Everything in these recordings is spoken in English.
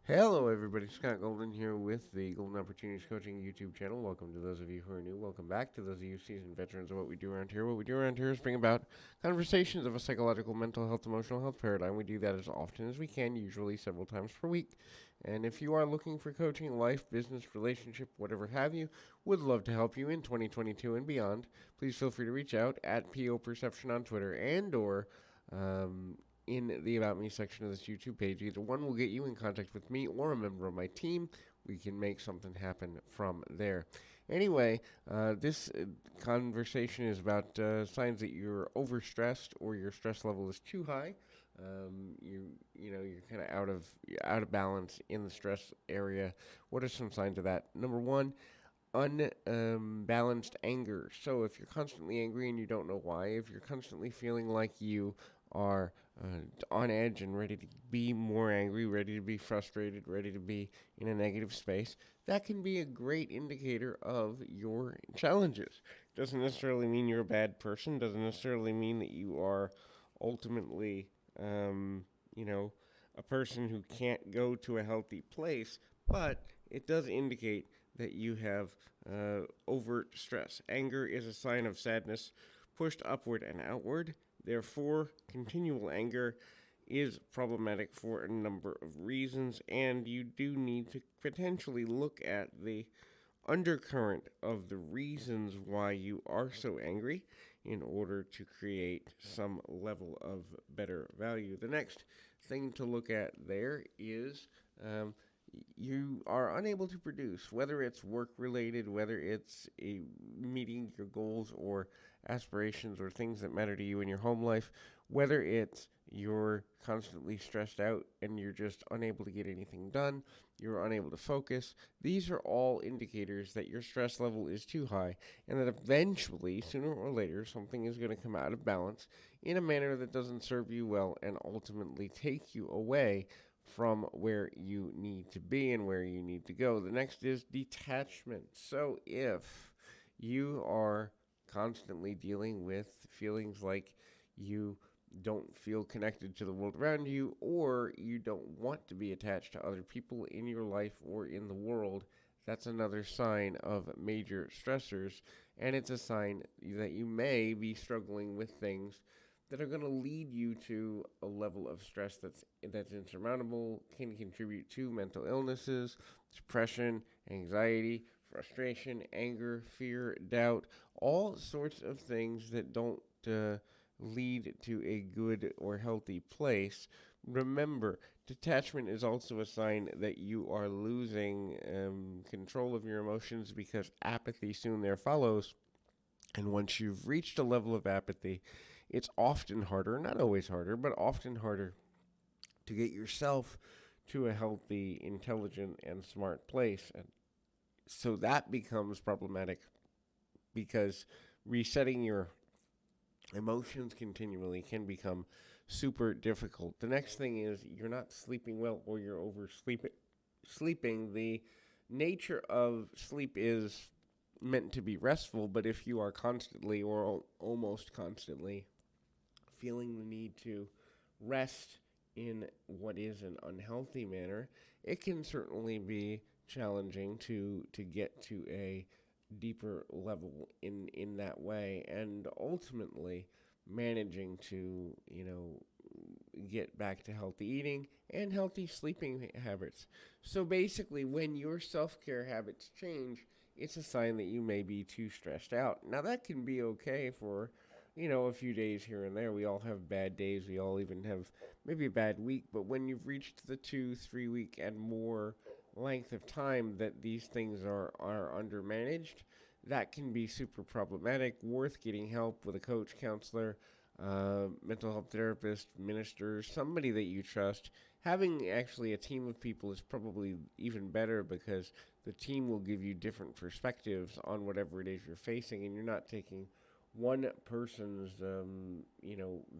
Hello, everybody. Scott Golden here with the Golden Opportunities Coaching YouTube channel. Welcome to those of you who are new. Welcome back to those of you seasoned veterans of what we do around here. What we do around here is bring about conversations of a psychological, mental health, emotional health paradigm. We do that as often as we can, usually several times per week. And if you are looking for coaching, life, business, relationship, whatever have you, would love to help you in 2022 and beyond. Please feel free to reach out at PO Perception on Twitter and or in the About Me section of this YouTube page. Either one will get you in contact with me or a member of my team. We can make something happen from there. Anyway, this conversation is about signs that you're overstressed or your stress level is too high. You're kind of out of balance in the stress area. What are some signs of that? Number one, unbalanced anger. So if you're constantly angry and you don't know why, if you're constantly feeling like you are on edge and ready to be more angry, ready to be frustrated, ready to be in a negative space, that can be a great indicator of your challenges. Doesn't necessarily mean you're a bad person, doesn't necessarily mean that you are ultimately, um, you know, a person who can't go to a healthy place, but it does indicate that you have overt stress. Anger is a sign of sadness pushed upward and outward. Therefore, continual anger is problematic for a number of reasons, and you do need to potentially look at the undercurrent of the reasons why you are so angry in order to create some level of better value. The next thing to look at there is you are unable to produce, whether it's work related, whether it's meeting your goals or aspirations or things that matter to you in your home life, whether it's you're constantly stressed out and you're just unable to get anything done, you're unable to focus. These are all indicators that your stress level is too high and that eventually, sooner or later, something is going to come out of balance in a manner that doesn't serve you well and ultimately take you away from where you need to be and where you need to go. The next is detachment. So if you are constantly dealing with feelings like you don't feel connected to the world around you, or you don't want to be attached to other people in your life or in the world, that's another sign of major stressors. And it's a sign that you may be struggling with things that are going to lead you to a level of stress that's insurmountable, can contribute to mental illnesses, depression, anxiety, frustration, anger, fear, doubt, all sorts of things that don't lead to a good or healthy place. Remember, detachment is also a sign that you are losing control of your emotions because apathy soon there follows. And once you've reached a level of apathy, it's often harder, not always harder, but often harder to get yourself to a healthy, intelligent, and smart place. And so that becomes problematic because resetting your emotions continually can become super difficult. The next thing is you're not sleeping well or you're oversleeping. The nature of sleep is meant to be restful, but if you are constantly or almost constantly feeling the need to rest in what is an unhealthy manner, it can certainly be challenging to get to a deeper level in that way, and ultimately managing to get back to healthy eating and healthy sleeping habits. So basically, when your self-care habits change, it's a sign that you may be too stressed out. Now that can be okay for a few days here and there. We all have bad days. We all even have maybe a bad week. But when you've reached the 2, 3 week and more length of time that these things are undermanaged, that can be super problematic. Worth getting help with a coach, counselor, mental health therapist, minister, somebody that you trust. Having actually a team of people is probably even better because the team will give you different perspectives on whatever it is you're facing, and you're not taking one person's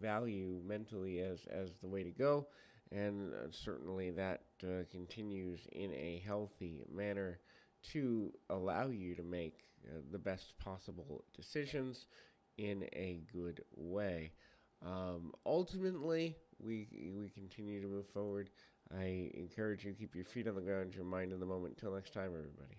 value mentally as the way to go, and certainly that continues in a healthy manner to allow you to make the best possible decisions in a good way. Ultimately, we continue to move forward. I encourage you to keep your feet on the ground, your mind in the moment. Till next time, everybody.